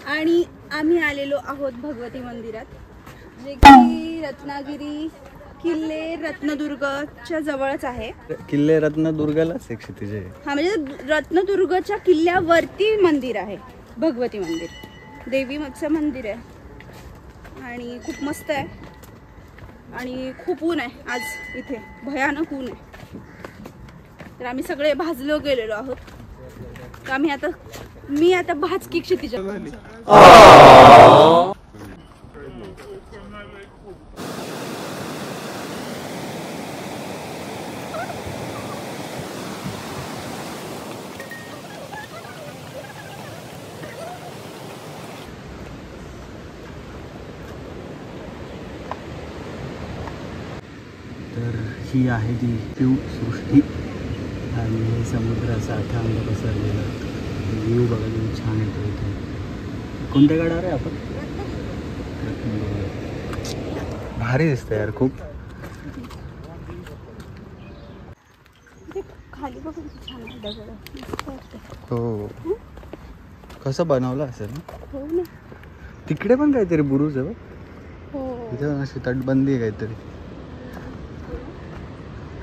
आणि आम्ही आलेलो आहोत भगवती मंदिरात, जे की रत्नागिरी किल्ले रत्नदुर्गच्या जवळच आहे. किल्ले रत्नदुर्गलाच एक क्षितिज आहे. हा म्हणजे रत्नदुर्गच्या किल्ल्यावरती मंदिर आहे भगवती मंदिर. देवीचं मंदिर आहे आणि खूप मस्त आहे. आणि खूप ऊन आहे आज इथे, भयानक ऊन आहे. तर आम्ही सगळे भाजलो गेलेलो आहोत. तर मी आता भाजकी क्षितिज. तर ही आहे ती सृष्टी आणि हे समुद्राचा अथांग पसरलेला व्ह्यू बघा, किती छान येतो इथे. कोणत्या गडावर आहे आपण? भारी दिसतं यार खूप. खाली बघ किती छान आहे दगड. हो, कसं बनवलं असेल ना. हो ना. तिकडे पण काहीतरी बुरुज आहे बघ. हो. तिथे अशी तटबंदी आहे काहीतरी.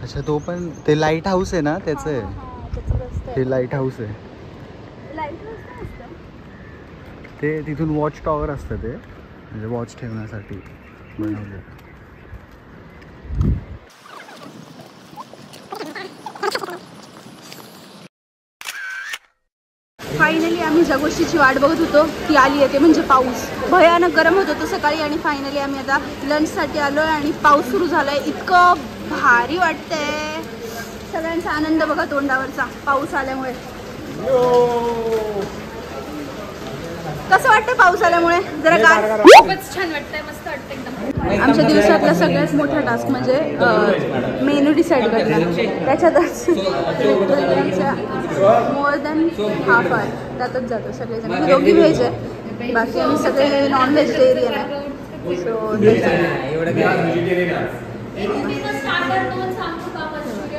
अच्छा, तो पण ते लाईट हाऊस आहे ना त्याचं आहे. हे लाईट हाऊस आहे. ते तिथून वॉच टॉवर असतं, ते म्हणजे वॉच ठेवण्यासाठी बनवलं. फायनली आम्ही ज्या गोष्टीची वाट बघत होतो ती आली आहे, ते म्हणजे पाऊस. भयानक गरम होत होतं सकाळी आणि फायनली आम्ही आता लंचसाठी आलो आहे आणि पाऊस सुरू झाला आहे. इतकं भारी वाटतंय. सगळ्यांचा आनंद बघा तोंडावरचा पाऊस आल्यामुळे. कसं वाटतं पाऊस आल्यामुळे? जरा खूपच छान वाटतंय, मस्त वाटतं एकदम. आमच्या दिवसातला सगळ्यात मोठा टास्क म्हणजे मेनू डिसाईड करणं. त्याच्यातच मोर दॅन हाफ आवर त्यातच जातो सगळेजण. मी दोघी व्हेज आहे, बाकी आम्ही सगळे नॉन व्हेजिटेरियन आहे. सो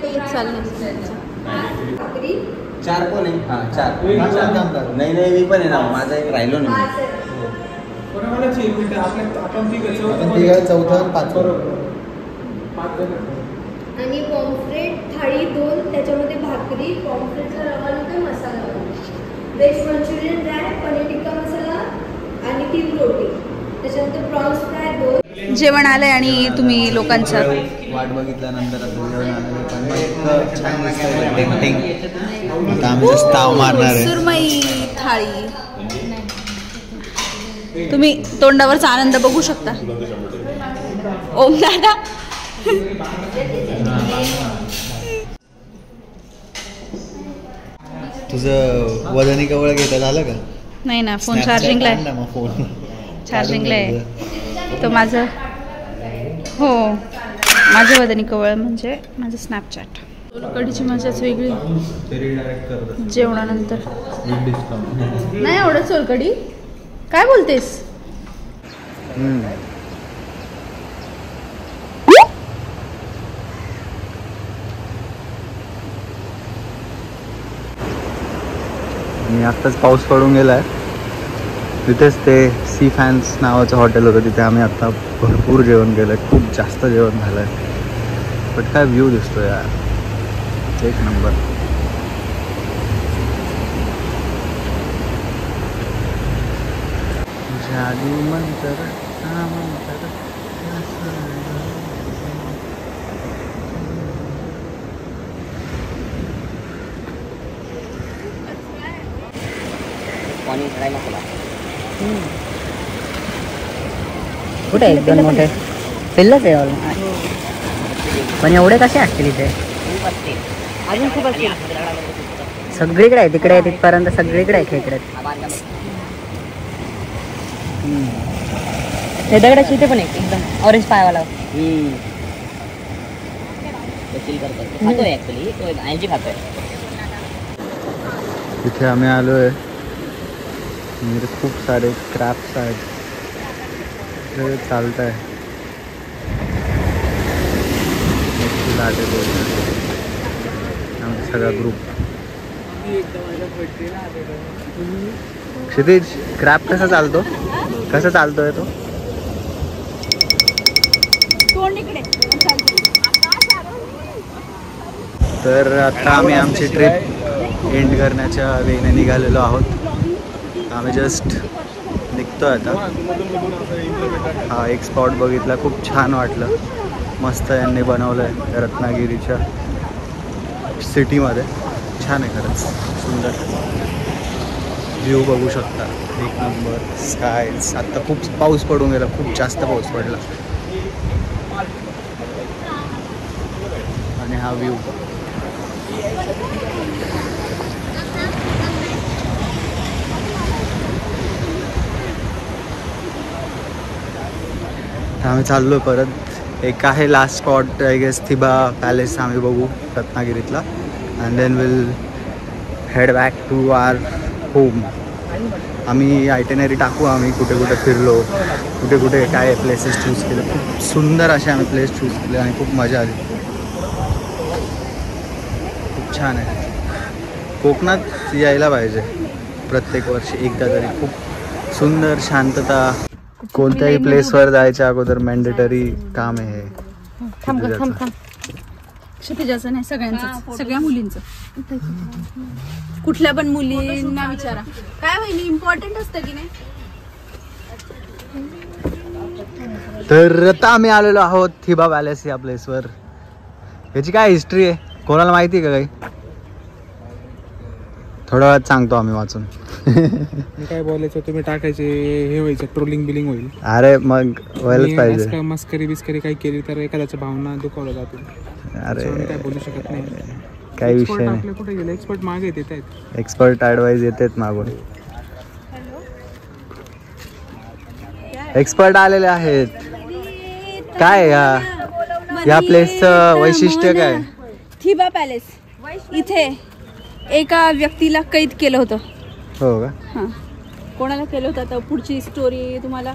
तेच चाललं. 4 कोण आहे? हां 4. नाही मी पण आहे ना, माझा एक राहिलो ना. आपण तिघं चौथा 5 आणि पॉम्फ्रेट थाळी 2, त्याच्यामध्ये भाकरी, पॉम्फ्रेटचा रवा आणि मसाला, veg Manchurian dry, paneer tikka masala आणि 3 रोटी, त्याच्यानंतर प्रॉन्स फ्राय 2. जेवण आलंय आणि तुम्ही लोकांचं वाट बघितल्यानंतर जेवण आलं. छान दिसतंय टेम्पटिंग. आता आम्ही ताव मारणार आहे. सुरमई थाळी. तुम्ही तोंडावरचा आनंद बघू शकता. ओम दादा तुझं वजनी कवळ घेता झालं का? नाही ना, फोन चार्जिंगला आहे. फोन चार्जिंगला आहे तो माझं. हो, माझं वदनी कवळ म्हणजे माझं स्नॅपचॅट. कढीची मजाच वेगळी जेवणानंतर. नाही आवडत सोलकढी? काय बोलतेस? मी आत्ताच पाऊस पडून गेलाय. तिथेच ते सी फॅन्स नावाचं हॉटेल होतं, तिथे आम्ही आत्ता भरपूर जेवण केलं. खूप जास्त जेवण झालंय. बट काय व्ह्यू दिसतो यार, एक नंबर. जादू मंतर कुठे एकदम मोठे पिल्लच आहे ऑलमोस्ट. पण एवढे कसे असतील इथे? अजून खूप असतील. सगळीकडे आहे, तिकडे तिथपर्यंत सगळीकडे आहे खेकडे. हे दगडाची इथे पण आहे एकदम ऑरेंज पायवाला. इथे आम्ही आलोय. खूप सारे क्रॅप्स आहेत, चालत आहे. सगळा ग्रुप क्षितिज क्रॅब कसा चालतो? कसा चालतोय तो? तर आता आम्ही आमची ट्रिप एंड करण्याच्या वेळेने निघालेलो आहोत. आम्ही जस्ट निघतोय आता. हा एक स्पॉट बघितला, खूप छान वाटलं. मस्त यांनी बनवलं आहे रत्नागिरीच्या सिटीमध्ये. छान आहे खरंच, सुंदर. व्ह्यू बघू शकता, एक नंबर. स्कायज. आत्ता खूप पाऊस पडून गेला, खूप जास्त पाऊस पडला. आणि हा व्ह्यू आम्ही चाललो परत. एक आहे last spot I guess, Thibaw Palace आम्ही बघू रत्नागिरीतला. And then will head back to our home. आम्ही आयटेनरी टाकू, आम्ही कुठे कुठे फिरलो, कुठे कुठे काय प्लेसेस चूज केले. खूप सुंदर असे आम्ही प्लेस चूज केले आणि खूप मजा आली. खूप छान आहे. कोकणात यायला पाहिजे प्रत्येक वर्षी एकदा तरी. खूप सुंदर, शांतता. कोणत्याही प्लेसवर जायच्या अगोदर मॅन्डेटरी काम आहे हे. क्षितिजाचं नाही, सगळ्यांचं, सगळ्या मुलींचं. कुठल्या पण मुलींना विचारा, काय वहिनी इम्पॉर्टंट असतं की नाही. तर आता आम्ही आलेलो आहोत थिबा पॅलेस या प्लेसवर. याची काय हिस्ट्री आहे, कोणाला माहिती आहे का काही? थोड्या वेळात सांगतो आम्ही वाचून. काय बोलायचं तुम्ही टाकायचे, हे व्हायचं, ट्रोलिंग बिलिंग होईल. अरे मग व्हायलाच पाहिजे. मस्करी बिस्करी काही केली तर एखाद्याच्या भावना दुखावल्या जातील. अरे काय बोलू शकत नाही, काही विषय नाही. कुठे गेले एक्सपर्ट मागे येत आहेत. एक्सपर्ट ॲडवाईस येतात मागून. एक्सपर्ट आलेले आहेत. काय या प्लेसचं वैशिष्ट्य काय? थिबा पॅलेस, इथे एका व्यक्तीला कैद केलं होतं. हो का? हां, कोणाला केलं होतं तर पुढची स्टोरी तुम्हाला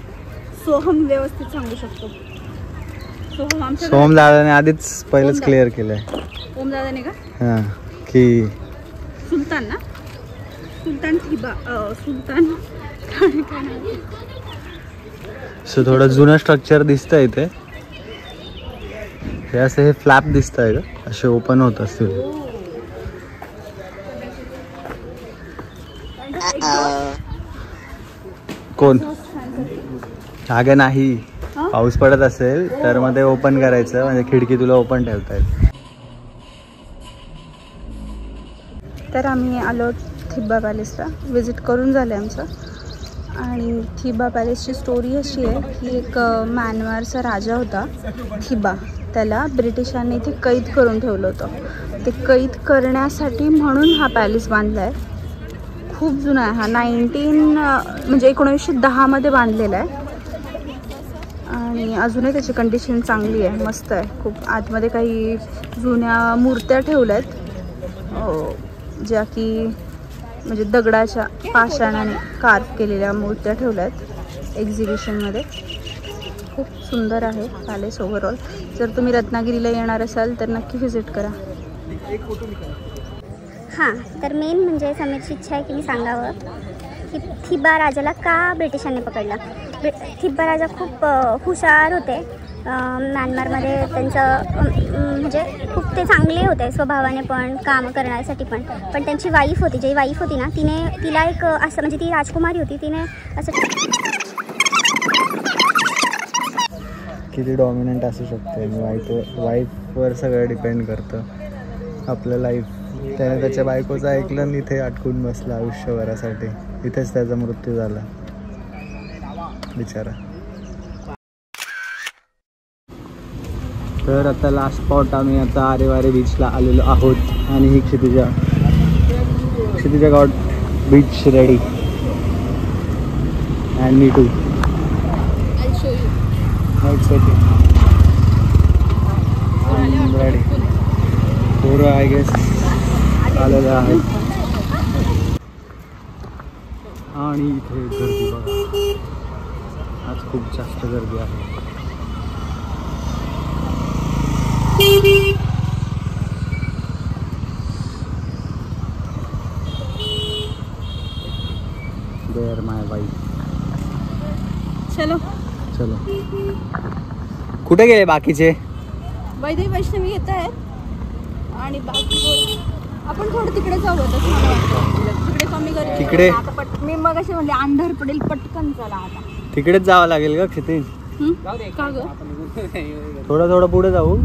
सोहम व्यवस्थित सांगू शकतो. सोहम आमच्या सोहम दादाने आधीच पहिलेच क्लिअर केलंय. ओम दादाने का? हां, की सुलतान ना, सुलतान थिबा, सुलतान. सो थोडं जुनं स्ट्रक्चर दिसतंय इथे. हे असं हे फ्लॅप दिसत आहे का, असे ओपन होत असतील. कोण जागा नाही, पाऊस पडत असेल तर मग ते ओपन करायचं, म्हणजे खिडकी तुला ओपन ठेवता येईल. तर आम्ही आलो थिबा पॅलेसला, विजिट करून झालं आमचं. आणि थिबा पॅलेसची स्टोरी अशी आहे की एक म्यानमारचा राजा होता थिबा. त्याला ब्रिटिशांनी इथे कैद करून ठेवलं होतं. ते कैद करण्यासाठी म्हणून हा पॅलेस बांधला आहे. खूप जुना आहे हा. 1910 बांधलेला आहे. आणि अजूनही त्याची कंडिशन चांगली आहे, मस्त आहे खूप. आतमध्ये काही जुन्या मूर्त्या ठेवल्या आहेत, ज्या की म्हणजे दगडाच्या पाषाणाने कार्व केलेल्या मूर्त्या ठेवल्या आहेत एक्झिबिशनमध्ये. खूप सुंदर आहे पॅलेस ओव्हरऑल. जर तुम्ही रत्नागिरीला येणार असाल तर नक्की व्हिजिट करा. हां, तर मेन म्हणजे समीरची इच्छा आहे की मी सांगावं की थिबा राजाला का ब्रिटिशांनी पकडलं. थिबा राजा खूप हुशार होते. म्यानमारमध्ये त्यांचं म्हणजे खूप ते चांगले होते स्वभावाने पण, काम करण्यासाठी पण. पण त्यांची वाईफ होती, जी वाईफ होती ना, तिला एक असं, म्हणजे ती राजकुमारी होती, तिने असं किती डॉमिनंट असू शकते. वाईफवर सगळं डिपेंड करतं आपलं लाईफ. त्याने त्याच्या बायकोचं ऐकलं आणि इथे अटकून बसला आयुष्यभरासाठी. इथेच त्याचा मृत्यू झाला बिचारा. तर आता लास्ट स्पॉट आम्ही आता आरेवारे बीचला आलेलो आहोत. आणि ही Kshitija got beach ready and मी टू. रेडी पोरं आय गेस आलेलं आहे. आणि इथे गर्दी बघा, आज खूप जास्त गर्दी आहे. There my wife. चलो चलो. कुठे गेले बाकीचे? वैदेवी वैष्णवी येत आहेत आणि बाकी आपण थोडं तिकडे जाऊ. तसं मला वाटतं तिकडे कमी गर्दी. तिकडे? आता मी मग असे म्हणले अंधार पडेल पटकन चला आता. तिकडेच जावं लागेल का क्षितिज? का ग? थोडं पुढे जाऊ.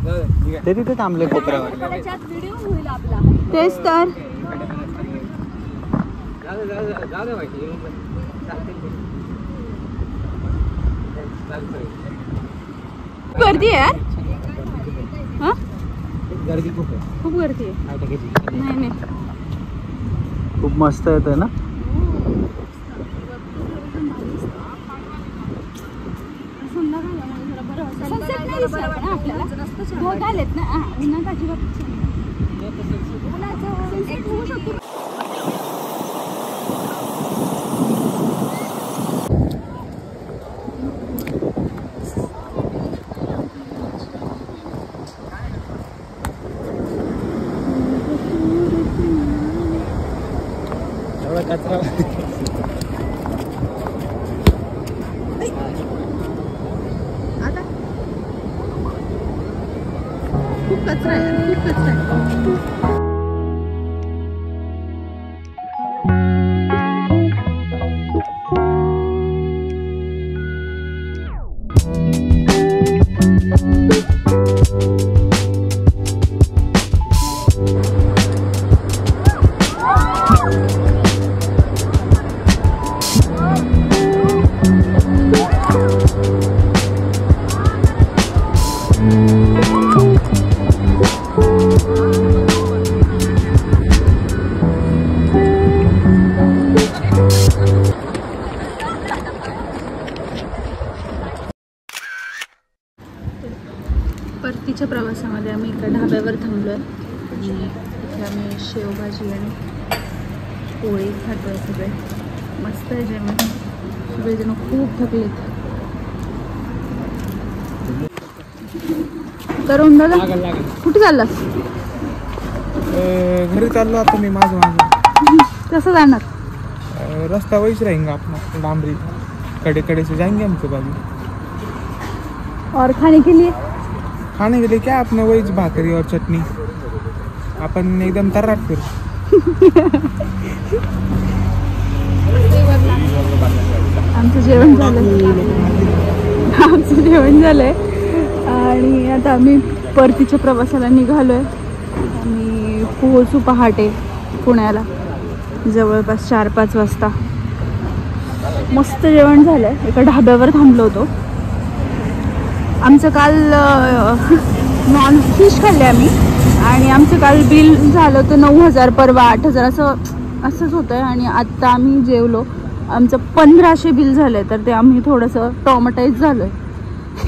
ते तिथे थांबले कोपऱ्यावर. त्याच्यात व्हिडिओ होईल आपला. तेच तर. गर्दी आहे यार. हा गर्दी खूप आहे. खूप गर्दी आहे. नाही खूप मस्त येतोय ना. आपल्याला ढग आलेत ना. उन्हात अजिबात होऊ शकतो. कचरा आता खूप कचरा आहे. खूप कचरा आहे. परतीच्या प्रवासामध्ये आम्ही एका ढाब्यावर थांबलो आहे आणि इथे आम्ही शेवभाजी आणि पोळी खातो आहे. सगळे मस्त आहे जेवण. सगळेजण खूप थकलेत. करून दादा कुठे चाललास? घरी चाललो आता मी. माझं कसं जाणार? रास्ता वैस रहेगा अपना डामरी. कड़े से जाएंगे हम तो बाबू. और खाने के लिए क्या अपना वही भाकरी और चटनी. अपन एकदम तर्राट फिर. आमचं जेवण झालंय आणि आता आम्ही परतीच्या प्रवासाला निघालोय. आम्ही पोहोचू पहाटे पुण्याला जवळपास 4-5 वाजता. मस्त जेवण झालंय. एका ढाब्यावर थांबलो होतो. आमचं काल नॉन फिश खाल्ले आम्ही आणि आमचं काल बिल झालं होतं 9,000 परवा 8,000 असंच होतं आहे. आणि आत्ता आम्ही जेवलो आमचं 1,500 बिल झालं आहे. तर ते आम्ही थोडंसं ट्रॉमटाईज झालो आहे.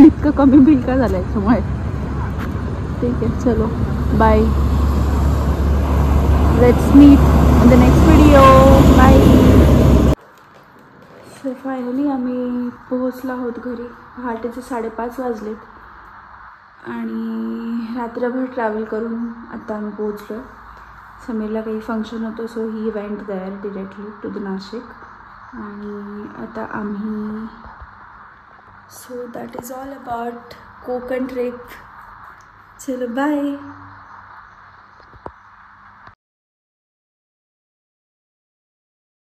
इतकं कमी बिल का झालं आहे त्यामुळे. ठीक आहे चलो bye. Let's meet in the next video. Bye. So finally आम्ही पोहोचलो आहोत घरी. पहाटेचे 5:30 वाजलेत आणि रात्रभर ट्रॅव्हल करून आता आम्ही पोहोचलो. समीरला काही फंक्शन होतं so he went there directly to the Nashik. आणि आता आम्ही so that is all about Konkan trip. चलो बाय.